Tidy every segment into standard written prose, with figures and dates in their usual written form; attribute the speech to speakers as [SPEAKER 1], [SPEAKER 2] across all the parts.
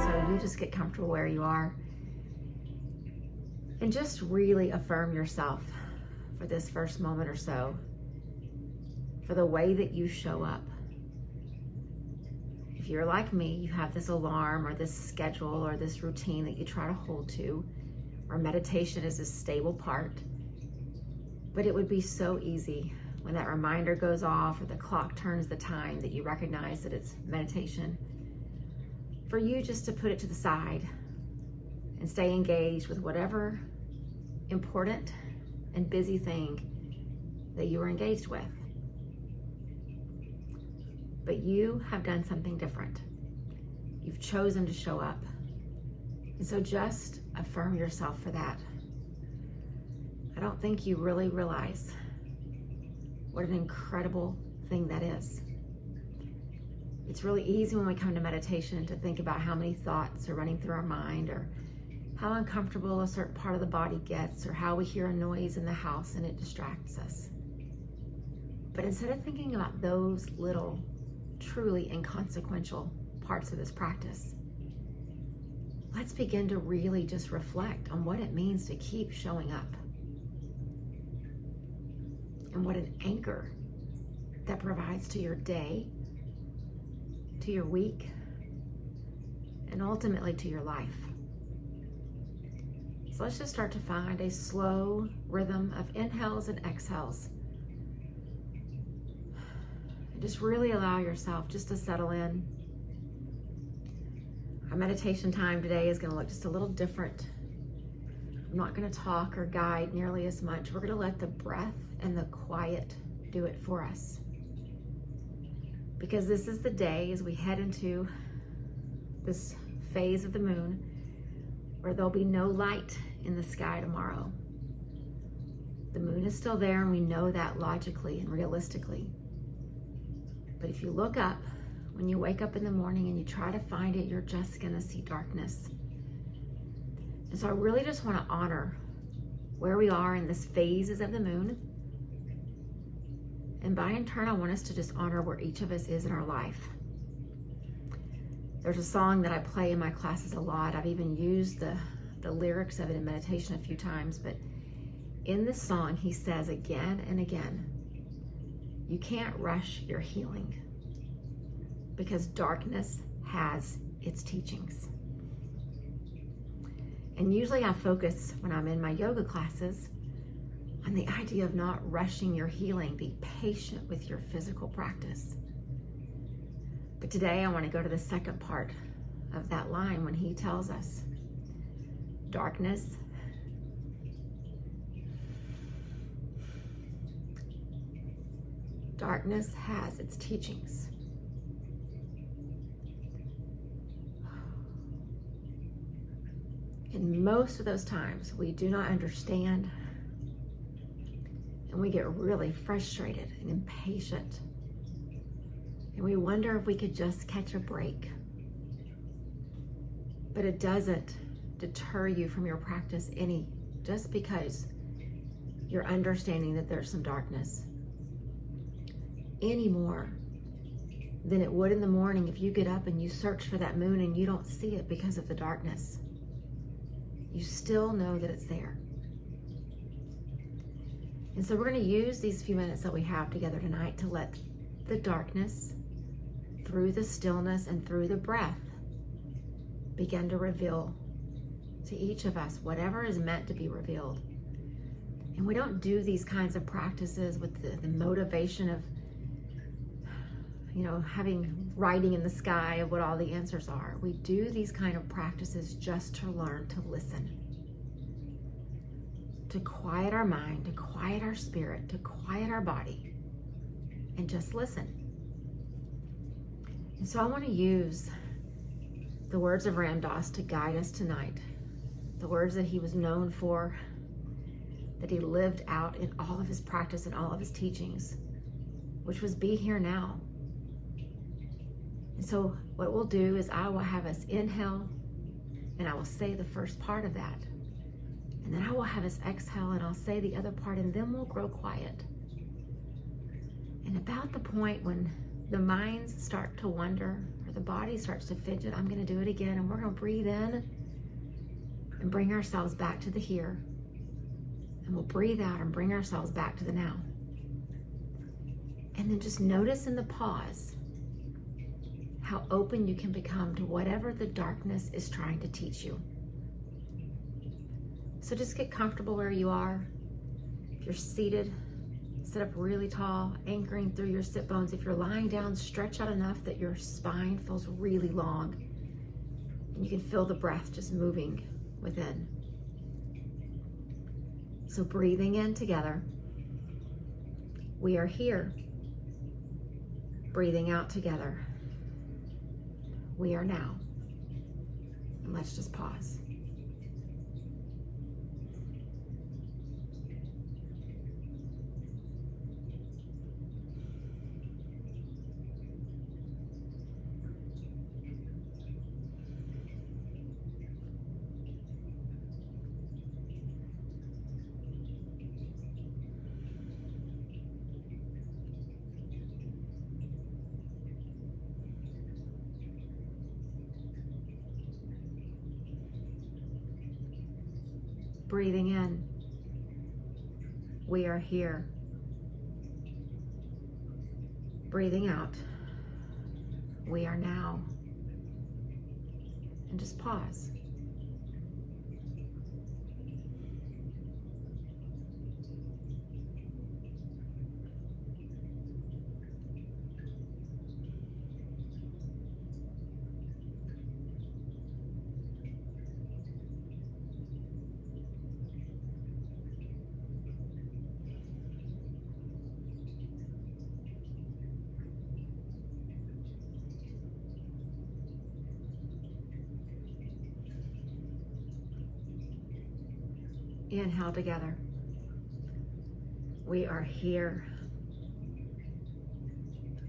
[SPEAKER 1] So you just get comfortable where you are and just really affirm yourself for this first moment or so, for the way that you show up. If you're like me, you have this alarm or this schedule or this routine that you try to hold to, or meditation is a stable part. But it would be so easy when that reminder goes off or the clock turns the time that you recognize that it's meditation, for you just to put it to the side and stay engaged with whatever important and busy thing that you are engaged with. But you have done something different. You've chosen to show up. And so just affirm yourself for that. I don't think you really realize what an incredible thing that is. It's really easy when we come to meditation to think about how many thoughts are running through our mind, or how uncomfortable a certain part of the body gets, or how we hear a noise in the house and it distracts us. But instead of thinking about those little, truly inconsequential parts of this practice, let's begin to really just reflect on what it means to keep showing up, and what an anchor that provides to your day, to your week, and ultimately to your life. So let's just start to find a slow rhythm of inhales and exhales. And just really allow yourself just to settle in. Our meditation time today is going to look just a little different. I'm not going to talk or guide nearly as much. We're going to let the breath and the quiet do it for us. Because this is the day as we head into this phase of the moon where there'll be no light in the sky tomorrow. The moon is still there, and we know that logically and realistically. But if you look up, when you wake up in the morning and you try to find it, you're just going to see darkness. And so I really just want to honor where we are in this phases of the moon. And by in turn, I want us to just honor where each of us is in our life. There's a song that I play in my classes a lot. I've even used the lyrics of it in meditation a few times. But in this song, he says again and again, you can't rush your healing because darkness has its teachings. And usually I focus, when I'm in my yoga classes, on the idea of not rushing your healing. Be patient with your physical practice. But today I want to go to the second part of that line when he tells us, darkness has its teachings. And most of those times we do not understand, and we get really frustrated and impatient. And we wonder if we could just catch a break. But it doesn't deter you from your practice any, just because you're understanding that there's some darkness, any more than it would in the morning if you get up and you search for that moon and you don't see it because of the darkness. You still know that it's there. And so we're going to use these few minutes that we have together tonight to let the darkness, through the stillness and through the breath, begin to reveal to each of us whatever is meant to be revealed. And we don't do these kinds of practices with the motivation of, having writing in the sky of what all the answers are. We do these kind of practices just to learn to listen, to quiet our mind, to quiet our spirit, to quiet our body, and just listen. And so I want to use the words of Ram Dass to guide us tonight, the words that he was known for, that he lived out in all of his practice and all of his teachings, which was be here now. And so what we'll do is I will have us inhale, and I will say the first part of that. And then I will have us exhale, and I'll say the other part, and then we'll grow quiet. And about the point when the minds start to wander or the body starts to fidget, I'm going to do it again. And we're going to breathe in and bring ourselves back to the here. And we'll breathe out and bring ourselves back to the now. And then just notice in the pause how open you can become to whatever the darkness is trying to teach you. So just get comfortable where you are. If you're seated, sit up really tall, anchoring through your sit bones. If you're lying down, stretch out enough that your spine feels really long. And you can feel the breath just moving within. So breathing in together. We are here. Breathing out together. We are now. And let's just pause. Breathing in, we are here. Breathing out, we are now. And just pause. Inhale together. We are here.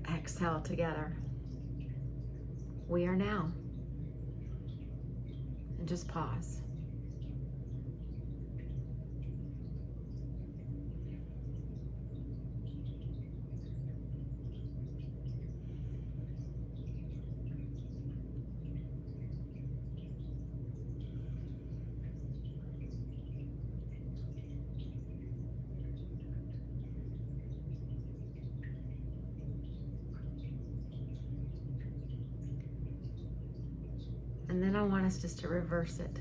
[SPEAKER 1] Exhale together. We are now. And just pause. And then I want us just to reverse it.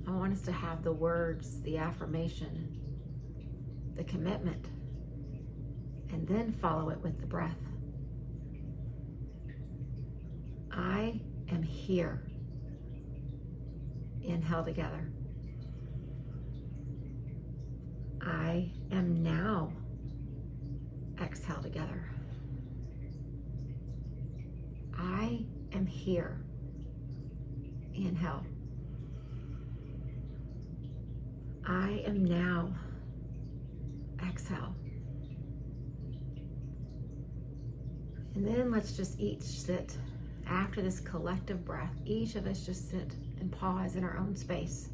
[SPEAKER 1] I want us to have the words, the affirmation, the commitment, and then follow it with the breath. I am here. Inhale together. I am now. Exhale together. I am here. Inhale. I am now. Exhale. And then let's just each sit. After this collective breath, each of us just sit and pause in our own space.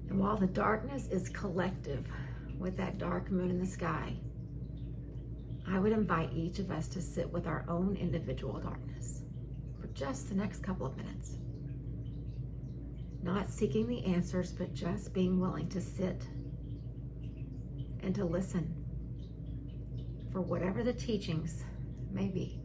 [SPEAKER 1] And while the darkness is collective with that dark moon in the sky, I would invite each of us to sit with our own individual darkness for just the next couple of minutes. Not seeking the answers, but just being willing to sit and to listen for whatever the teachings may be.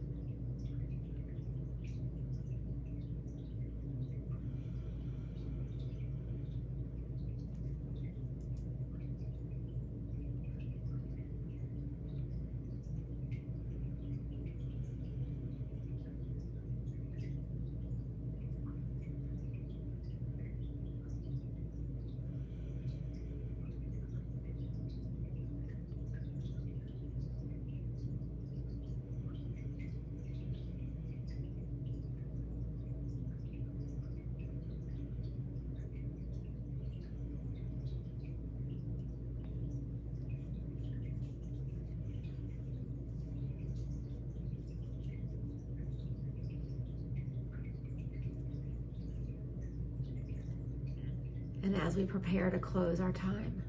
[SPEAKER 1] And as we prepare to close our time,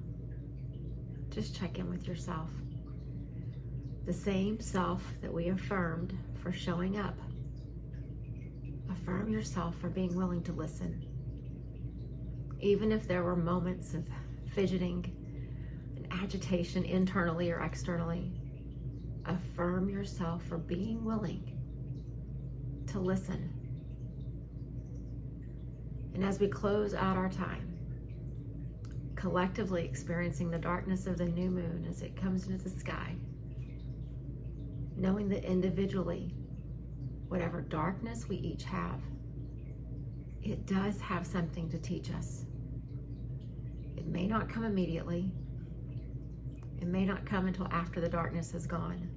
[SPEAKER 1] just check in with yourself. The same self that we affirmed for showing up. Affirm yourself for being willing to listen. Even if there were moments of fidgeting and agitation internally or externally, affirm yourself for being willing to listen. And as we close out our time, collectively experiencing the darkness of the new moon as it comes into the sky, knowing that individually, whatever darkness we each have, it does have something to teach us. It may not come immediately. It may not come until after the darkness is gone.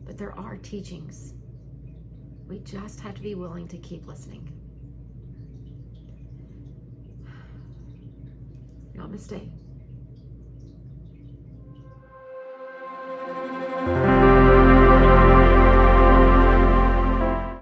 [SPEAKER 1] But there are teachings. We just have to be willing to keep listening. Namaste.